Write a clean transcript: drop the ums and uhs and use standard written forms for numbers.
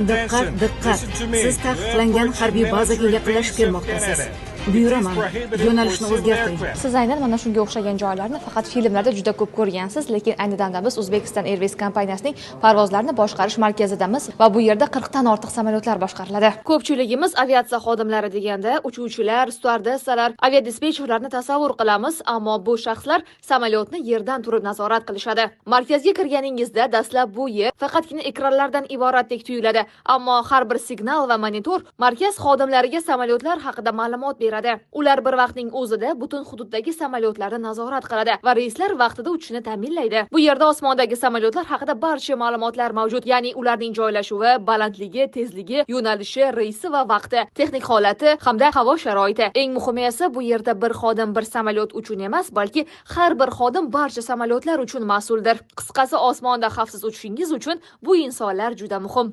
Diqqat, diqqat. Siz taqiqlangan harbiy bazaga yaqinlashib kelmoqdasiz. Buyuraman, yo'nalishni o'zgartiring. Siz aynan mana shunga o'xshagan joylarni faqat filmlarda juda ko'p ko'rgansiz, lekin ayni damda biz Uzbekistan Airways kompaniyasining parvozlarni boshqarish markazidamiz va bu yerda 40 dan ortiq samolyotlar boshqariladi. Ko'pchiligimiz aviatsiya xodimlari deganda uchuvchilar, styuardessalar, aviadispetcherlarni tasavvur qilamiz, ammo bu shaxslar samolyotni yerdan turib nazorat qilishadi. Markazga kirganingizda dastlab bu yer faqatgina ekranlardan iboratdek tuyuladi, ammo har bir signal va monitor markaz xodimlariga samolyotlar haqida ma'lumot beradi. Ular bir vaqtning o'zida butun hududdagi samolyotlarni nazorat qiladi va reyslar vaqtida uchishini ta'minlaydi. Bu yerda osmondagi samolyotlar haqida barcha ma'lumotlar mavjud, ya'ni ularning joylashuvi, balandligi, tezligi, yo'nalishi, reysi va vaqti, texnik holati hamda havo sharoiti. Eng muhimi esa bu yerda bir xodim bir samolyot uchun emas, balki har bir xodim barcha samolyotlar uchun mas'uldir. Qisqasi, osmonda xavfsiz uchishingiz uchun bu insonlar juda muhim.